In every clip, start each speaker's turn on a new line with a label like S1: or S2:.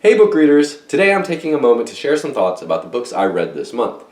S1: Hey book readers! Today I'm taking a moment to share some thoughts about the books I read this month.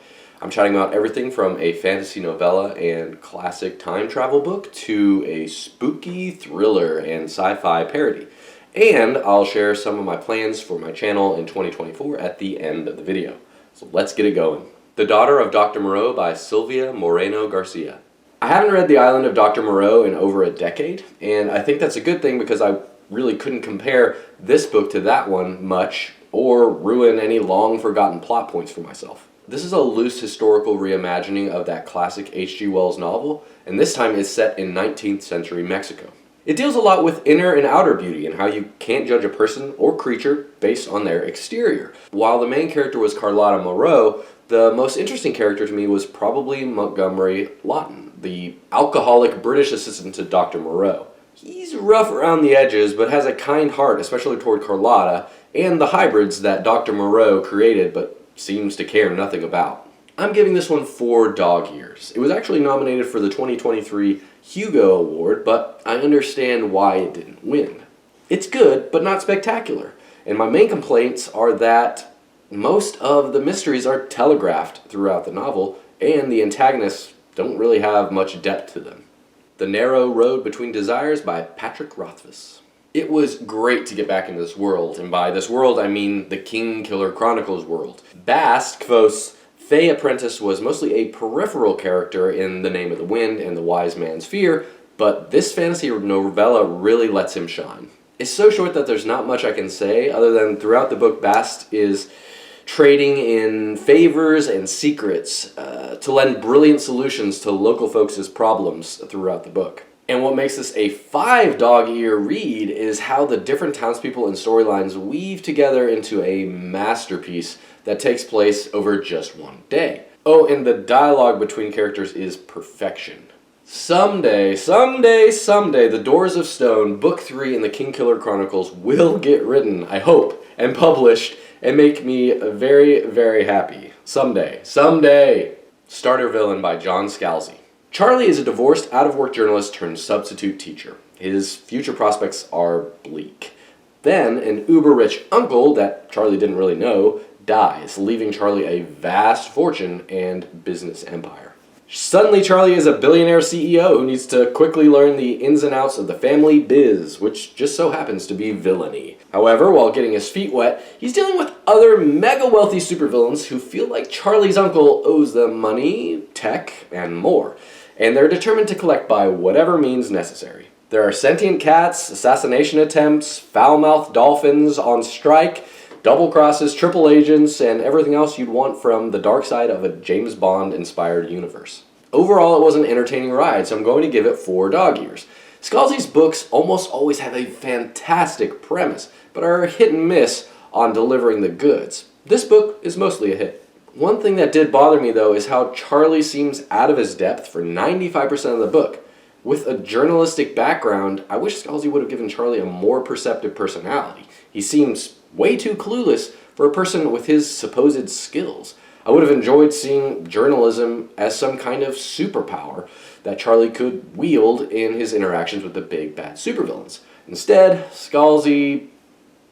S1: I'm chatting about everything from a fantasy novella and classic time travel book to a spooky thriller and sci-fi parody. And I'll share some of my plans for my channel in 2024 at the end of the video. So let's get it going. The Daughter of Dr Moro by Silvia Moreno Garcia. I haven't read The Island of Dr Moreau in over a decade, and I think that's a good thing because I really couldn't compare this book to that one much or ruin any long-forgotten plot points for myself. This is a loose historical reimagining of that classic H.G. Wells novel, and this time it's set in 19th century Mexico. It deals a lot with inner and outer beauty and how you can't judge a person or creature based on their exterior. While the main character was Carlotta Moreau, the most interesting character to me was probably Montgomery Lawton, the alcoholic British assistant to Dr. Moreau. He's rough around the edges, but has a kind heart, especially toward Carlotta, and the hybrids that Dr. Moreau created but seems to care nothing about. I'm giving this one 4 dog ears. It was actually nominated for the 2023 Hugo Award, but I understand why it didn't win. It's good, but not spectacular, and my main complaints are that most of the mysteries are telegraphed throughout the novel, and the antagonists don't really have much depth to them. The Narrow Road Between Desires by Patrick Rothfuss. It was great to get back into this world, and by this world I mean the King Killer Chronicles world. Bast, Kvo's Fey apprentice, was mostly a peripheral character in The Name of the Wind and The Wise Man's Fear, but this fantasy novella really lets him shine. It's so short that there's not much I can say, other than throughout the book Bast is trading in favors and secrets to lend brilliant solutions to local folks' problems throughout the book. And what makes this a 5 dog ear read is how the different townspeople and storylines weave together into a masterpiece that takes place over just one day. Oh, and the dialogue between characters is perfection. Someday, The Doors of Stone, Book 3 in the King Killer Chronicles will get written, I hope, and published, and make me very, very happy. Someday. Starter Villain by John Scalzi. Charlie is a divorced, out-of-work journalist turned substitute teacher. His future prospects are bleak. Then, an uber-rich uncle that Charlie didn't really know dies, leaving Charlie a vast fortune and business empire. Suddenly, Charlie is a billionaire CEO who needs to quickly learn the ins and outs of the family biz, which just so happens to be villainy. However, while getting his feet wet, he's dealing with other mega-wealthy supervillains who feel like Charlie's uncle owes them money, tech, and more, and they're determined to collect by whatever means necessary. There are sentient cats, assassination attempts, foul-mouthed dolphins on strike, double crosses, triple agents, and everything else you'd want from the dark side of a James Bond-inspired universe. Overall, it was an entertaining ride, so I'm going to give it 4 dog ears. Scalzi's books almost always have a fantastic premise, but are hit and miss on delivering the goods. This book is mostly a hit. One thing that did bother me, though, is how Charlie seems out of his depth for 95% of the book. With a journalistic background, I wish Scalzi would have given Charlie a more perceptive personality. He seems way too clueless for a person with his supposed skills. I would have enjoyed seeing journalism as some kind of superpower that Charlie could wield in his interactions with the big bad supervillains. Instead, Scalzi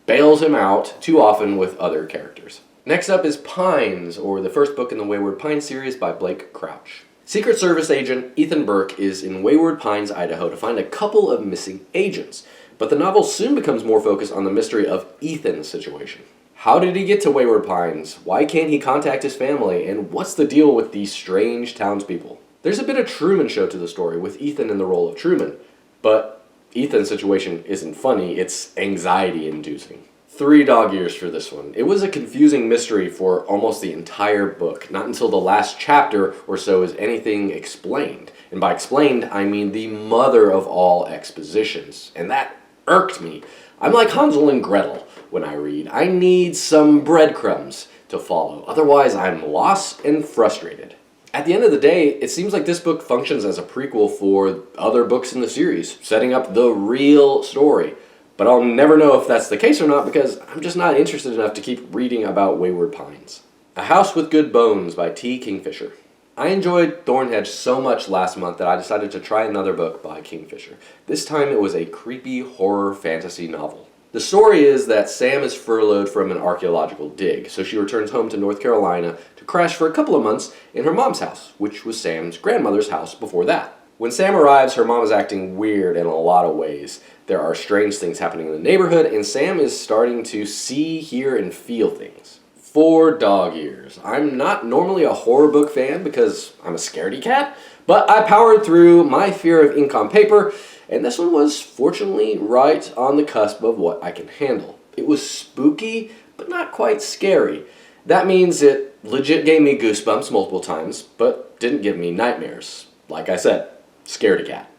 S1: bails him out too often with other characters. Next up is Pines, or the first book in the Wayward Pines series by Blake Crouch. Secret Service agent Ethan Burke is in Wayward Pines, Idaho to find a couple of missing agents, but the novel soon becomes more focused on the mystery of Ethan's situation. How did he get to Wayward Pines? Why can't he contact his family? And what's the deal with these strange townspeople? There's a bit of Truman Show to the story, with Ethan in the role of Truman, but Ethan's situation isn't funny, it's anxiety-inducing. 3 dog ears for this one. It was a confusing mystery for almost the entire book. Not until the last chapter or so is anything explained. And by explained, I mean the mother of all expositions. And that irked me. I'm like Hansel and Gretel when I read. I need some breadcrumbs to follow. Otherwise, I'm lost and frustrated. At the end of the day, it seems like this book functions as a prequel for other books in the series, setting up the real story. But I'll never know if that's the case or not because I'm just not interested enough to keep reading about Wayward Pines. A House with Good Bones by T. Kingfisher. I enjoyed Thornhedge so much last month that I decided to try another book by Kingfisher. This time it was a creepy horror fantasy novel. The story is that Sam is furloughed from an archaeological dig, so she returns home to North Carolina to crash for a couple of months in her mom's house, which was Sam's grandmother's house before that. When Sam arrives, her mom is acting weird in a lot of ways. There are strange things happening in the neighborhood, and Sam is starting to see, hear, and feel things. 4 dog years. I'm not normally a horror book fan because I'm a scaredy cat, but I powered through my fear of ink on paper, and this one was fortunately right on the cusp of what I can handle. It was spooky, but not quite scary. That means it legit gave me goosebumps multiple times, but didn't give me nightmares. Like I said, scaredy cat.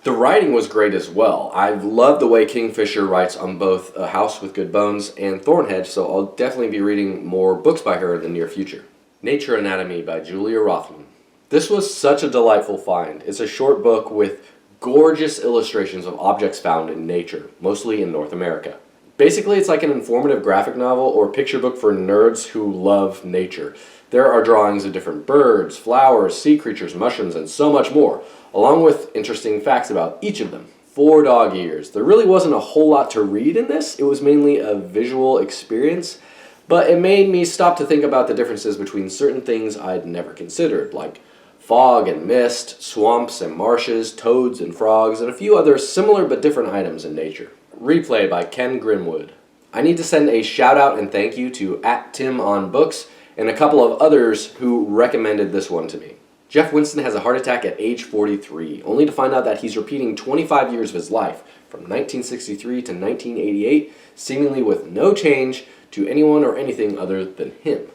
S1: The writing was great as well. I've loved the way Kingfisher writes on both A House with Good Bones and Thornhedge, so I'll definitely be reading more books by her in the near future. Nature Anatomy by Julia Rothman. This was such a delightful find. It's a short book with gorgeous illustrations of objects found in nature, mostly in North America. Basically, it's like an informative graphic novel or picture book for nerds who love nature. There are drawings of different birds, flowers, sea creatures, mushrooms, and so much more, along with interesting facts about each of them. 4 dog years. There really wasn't a whole lot to read in this. It was mainly a visual experience, but it made me stop to think about the differences between certain things I'd never considered, like fog and mist, swamps and marshes, toads and frogs, and a few other similar but different items in nature. Replay by Ken Grimwood. I need to send a shout out and thank you to @TimOnBooks and a couple of others who recommended this one to me. Jeff Winston has a heart attack at age 43, only to find out that he's repeating 25 years of his life, from 1963 to 1988, seemingly with no change to anyone or anything other than him.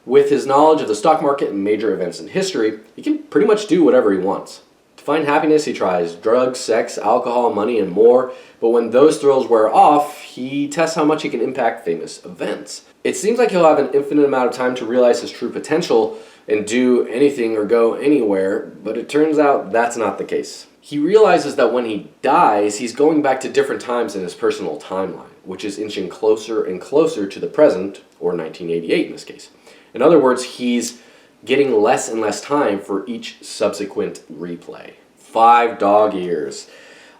S1: With his knowledge of the stock market and major events in history, he can pretty much do whatever he wants. To find happiness, he tries drugs, sex, alcohol, money, and more, but when those thrills wear off, he tests how much he can impact famous events. It seems like he'll have an infinite amount of time to realize his true potential and do anything or go anywhere, but it turns out that's not the case. He realizes that when he dies, he's going back to different times in his personal timeline, which is inching closer and closer to the present, or 1988 in this case. In other words, he's getting less and less time for each subsequent replay. 5 dog years.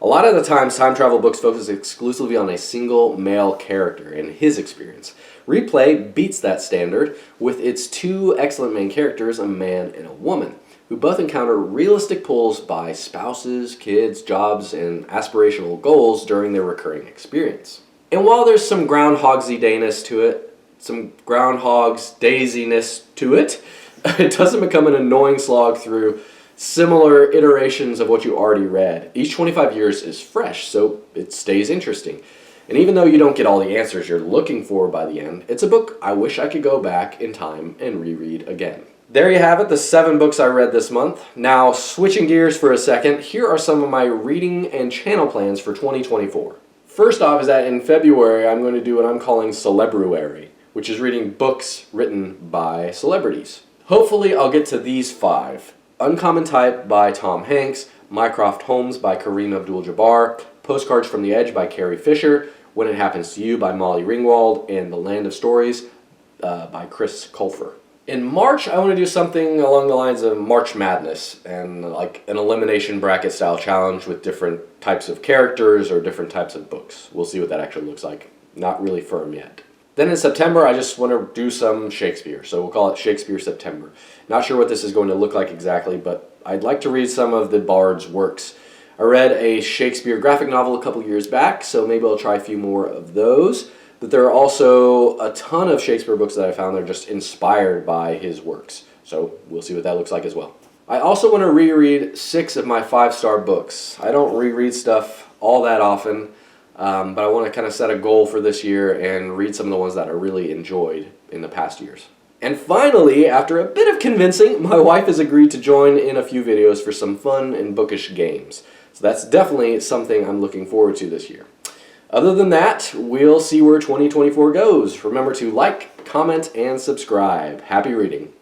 S1: A lot of the times, time travel books focus exclusively on a single male character and his experience. Replay beats that standard with its 2 excellent main characters, a man and a woman, who both encounter realistic pulls by spouses, kids, jobs, and aspirational goals during their recurring experience. And while there's some Groundhog's Day-ness to it, some Groundhog's Daisy-ness to it, it doesn't become an annoying slog through similar iterations of what you already read. Each 25 years is fresh, so it stays interesting. And even though you don't get all the answers you're looking for by the end, it's a book I wish I could go back in time and reread again. There you have it, the 7 books I read this month. Now, switching gears for a second, here are some of my reading and channel plans for 2024. First off is that in February, I'm going to do what I'm calling Celebruary, which is reading books written by celebrities. Hopefully I'll get to these 5. Uncommon Type by Tom Hanks, Mycroft Holmes by Kareem Abdul-Jabbar, Postcards from the Edge by Carrie Fisher, When It Happens to You by Molly Ringwald, and The Land of Stories by Chris Colfer. In March, I want to do something along the lines of March Madness, and like an elimination bracket style challenge with different types of characters or different types of books. We'll see what that actually looks like. Not really firm yet. Then in September, I just want to do some Shakespeare, so we'll call it Shakespeare September. Not sure what this is going to look like exactly, but I'd like to read some of the Bard's works. I read a Shakespeare graphic novel a couple years back, so maybe I'll try a few more of those. But there are also a ton of Shakespeare books that I found that are just inspired by his works, so we'll see what that looks like as well. I also want to reread 6 of my 5-star books. I don't reread stuff all that often, but I want to kind of set a goal for this year and read some of the ones that I really enjoyed in the past years. And finally, after a bit of convincing, my wife has agreed to join in a few videos for some fun and bookish games. So that's definitely something I'm looking forward to this year. Other than that, we'll see where 2024 goes. Remember to like, comment, and subscribe. Happy reading.